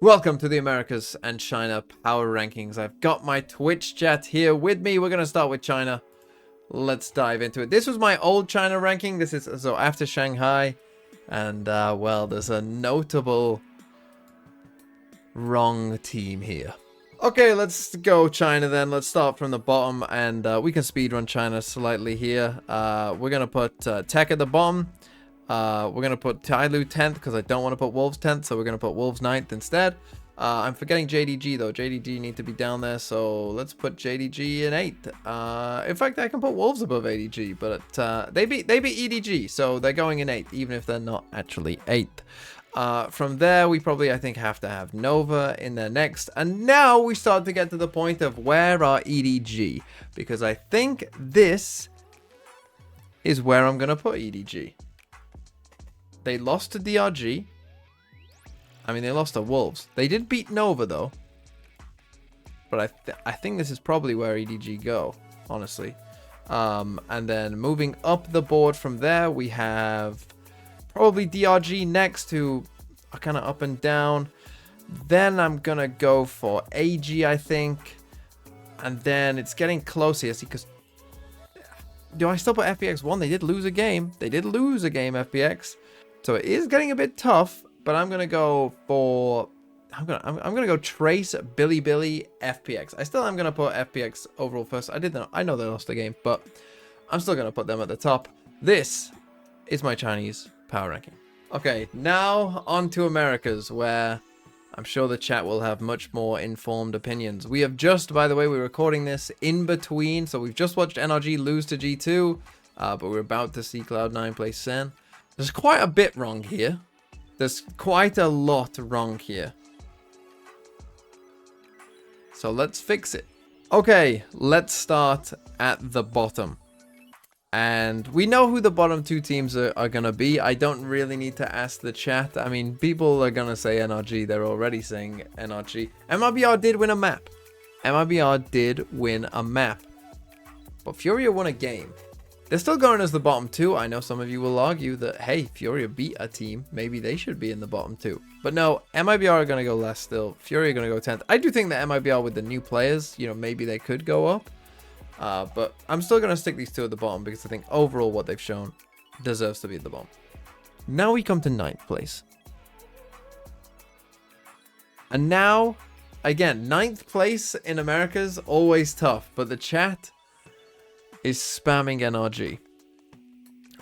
Welcome to the Americas and China Power Rankings. I've got my Twitch chat here with me. We're going to start with China. Let's dive into it. This was my old China ranking. This is so after Shanghai. And, well, there's a notable wrong team here. Okay, let's go China then. Let's start from the bottom and we can speedrun China slightly here. We're going to put Tech at the bottom. We're going to put Tyloo 10th because I don't want to put Wolves 10th, so we're going to put Wolves 9th instead. I'm forgetting JDG though. JDG need to be down there, so let's put JDG in 8th. In fact, I can put Wolves above ADG, but they beat EDG, so they're going in 8th, even if they're not actually 8th. From there, we probably, I think, have to have Nova in there next. And now we start to get to the point of where are EDG, because I think this is where I'm going to put EDG. They lost to DRG. I mean, they lost to Wolves. They did beat Nova, though. But I think this is probably where EDG go, honestly. And then moving up the board from there, we have probably DRG next, who are kind of up and down. Then I'm going to go for AG, I think. And then it's getting close here, because... Do I still put FPX 1? They did lose a game. They did lose a game, FPX. So it is getting a bit tough, but I'm gonna go for I'm gonna go Trace, Billy, FPX. I still am gonna put FPX overall first. I know they lost the game, but I'm still gonna put them at the top. This is my Chinese power ranking. Okay, now on to Americas, where I'm sure the chat will have much more informed opinions. We have just, by the way, we're recording this in between, so we've just watched NRG lose to G2, but we're about to see Cloud9 play Sen. There's quite a bit wrong here. There's quite a lot wrong here. So let's fix it. Okay, let's start at the bottom. And we know who the bottom two teams are going to be. I don't really need to ask the chat. I mean, people are going to say NRG. They're already saying NRG. MRBR did win a map. MRBR did win a map. But Furia won a game. They're still going as the bottom two. I know some of you will argue that, hey, Furia beat a team. Maybe they should be in the bottom two. But no, MIBR are going to go last still. Furia are going to go 10th. I do think that MIBR with the new players, you know, maybe they could go up. But I'm still going to stick these two at the bottom because I think overall what they've shown deserves to be at the bottom. Now we come to 9th place. And now, again, 9th place in America's always tough. But the chat is spamming NRG.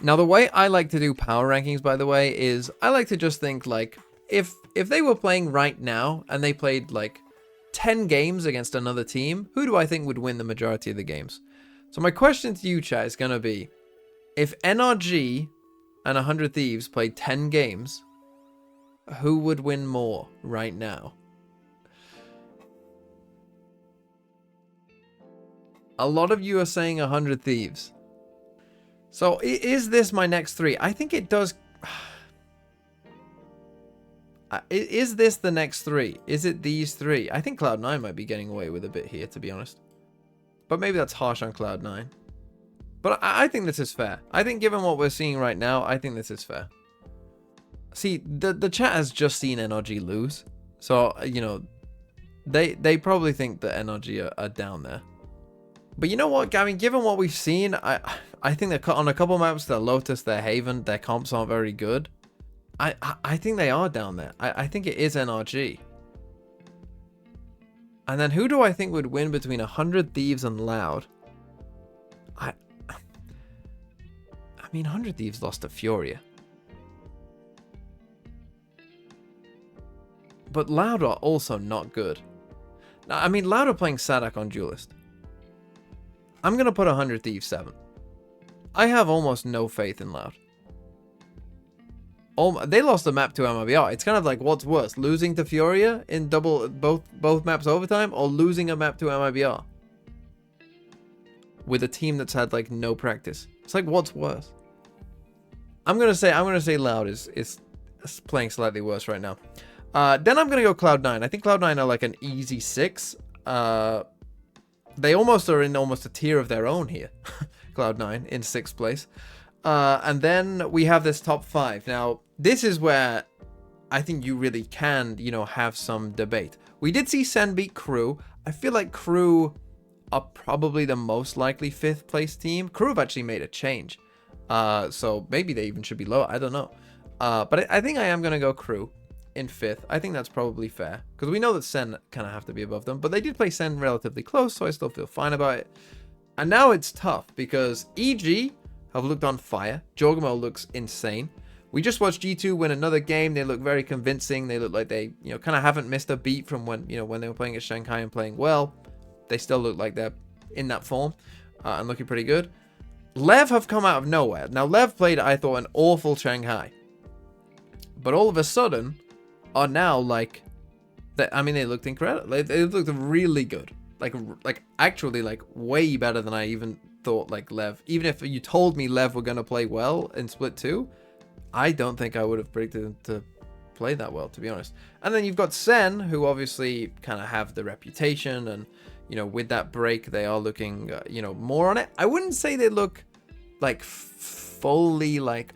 Now, the way I like to do power rankings, by the way, is I like to just think, like, if they were playing right now and they played, like, 10 games against another team, who do I think would win the majority of the games? So my question to you, chat, is going to be, if NRG and 100 Thieves played 10 games, who would win more right now? A lot of you are saying 100 Thieves. So is this my next three? I think it does. Is this the next three? Is it these three? I think Cloud9 might be getting away with a bit here, to be honest. But maybe that's harsh on Cloud9. But I think this is fair. I think given what we're seeing right now, I think this is fair. See, the chat has just seen NRG lose. So, you know, they probably think that NRG are down there. But you know what, I mean, given what we've seen, I think that on a couple maps, their Lotus, their Haven, their comps aren't very good. I think they are down there. I think it is NRG. And then who do I think would win between 100 Thieves and Loud? I mean, 100 Thieves lost to Furia. But Loud are also not good. Now, I mean, Loud are playing Sadak on Duelist. I'm going to put 100 Thieves 7. I have almost no faith in Loud. They lost the map to MIBR. It's kind of like, what's worse? Losing to Furia in both maps overtime, or losing a map to MIBR? With a team that's had like no practice. It's like, what's worse? I'm gonna say Loud is playing slightly worse right now. Then I'm gonna go Cloud9. I think Cloud9 are like an easy 6. They almost are in almost a tier of their own here. Cloud9 in 6th place. And then we have this top 5. Now, this is where I think you really can, you know, have some debate. We did see Sen beat Crew. I feel like Crew are probably the most likely 5th place team. Crew have actually made a change. So maybe they even should be lower. I don't know. But I think I am going to go Crew in 5th. I think that's probably fair. Because we know that Sen kind of have to be above them. But they did play Sen relatively close, so I still feel fine about it. And now it's tough because EG have looked on fire. Jorgamo looks insane. We just watched G2 win another game. They look very convincing. They look like they, you know, kind of haven't missed a beat from when, you know, when they were playing at Shanghai and playing well. They still look like they're in that form and looking pretty good. Lev have come out of nowhere. Now, Lev played, I thought, an awful Shanghai. But all of a sudden are now like, I mean, they looked incredible. They looked really good. Like actually, like way better than I even thought, like Lev. Even if you told me Lev were going to play well in Split 2, I don't think I would have predicted them to play that well, to be honest. And then you've got Sen, who obviously kind of have the reputation, and, you know, with that break, they are looking, you know, more on it. I wouldn't say they look like fully, like,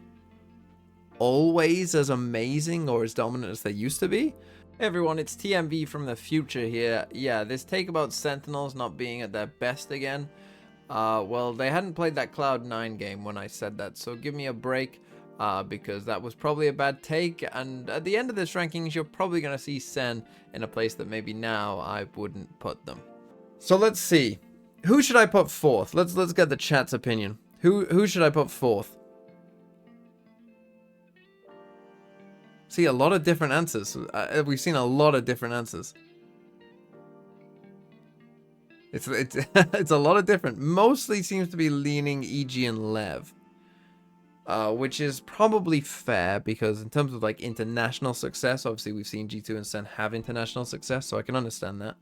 always as amazing or as dominant as they used to be. Hey everyone, it's TMV from the future here. Yeah, this take about Sentinels not being at their best again. Well, they hadn't played that Cloud9 game when I said that, so give me a break. Because that was probably a bad take, and at the end of this rankings, you're probably going to see Sen in a place that maybe now I wouldn't put them. So let's see. Who should I put 4th? Let's get the chat's opinion. Who should I put 4th? See, a lot of different answers. We've seen a lot of different answers. It's it's a lot of different. Mostly seems to be leaning EG and Lev. Which is probably fair, because in terms of like international success, obviously we've seen G2 and Sen have international success, so I can understand that.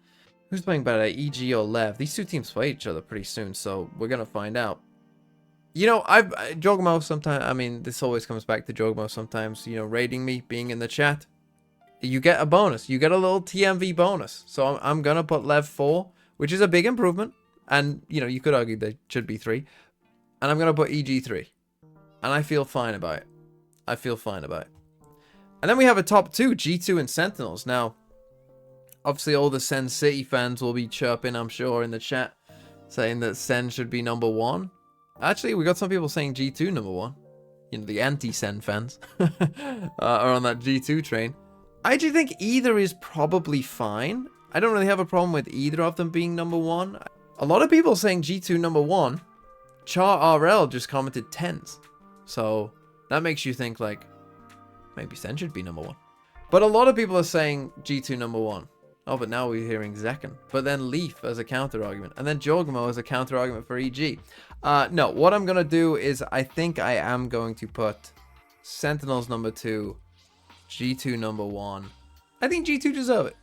Who's playing better, EG or Lev? These two teams play each other pretty soon, so we're gonna find out. You know, Jogmo sometimes, I mean, this always comes back to Jogmo sometimes, you know, rating me, being in the chat. You get a bonus. You get a little TMV bonus. So I'm gonna put Lev 4, which is a big improvement, and, you know, you could argue they should be 3. And I'm gonna put EG 3. And I feel fine about it. I feel fine about it. And then we have a top 2, G2 and Sentinels. Now, obviously all the Sen City fans will be chirping, I'm sure, in the chat, saying that Sen should be number 1. Actually, we got some people saying G2 number 1. You know, the anti-Sen fans are on that G2 train. I actually think either is probably fine. I don't really have a problem with either of them being number 1. A lot of people saying G2 number 1. Char RL just commented 10s. So that makes you think, like, maybe Sen should be number 1. But a lot of people are saying G2 number 1. Oh, but now we're hearing Zekken. But then Leaf as a counter-argument. And then Jorgamo as a counter-argument for EG. No, what I'm going to do is I think I am going to put Sentinels number 2, G2 number 1. I think G2 deserve it.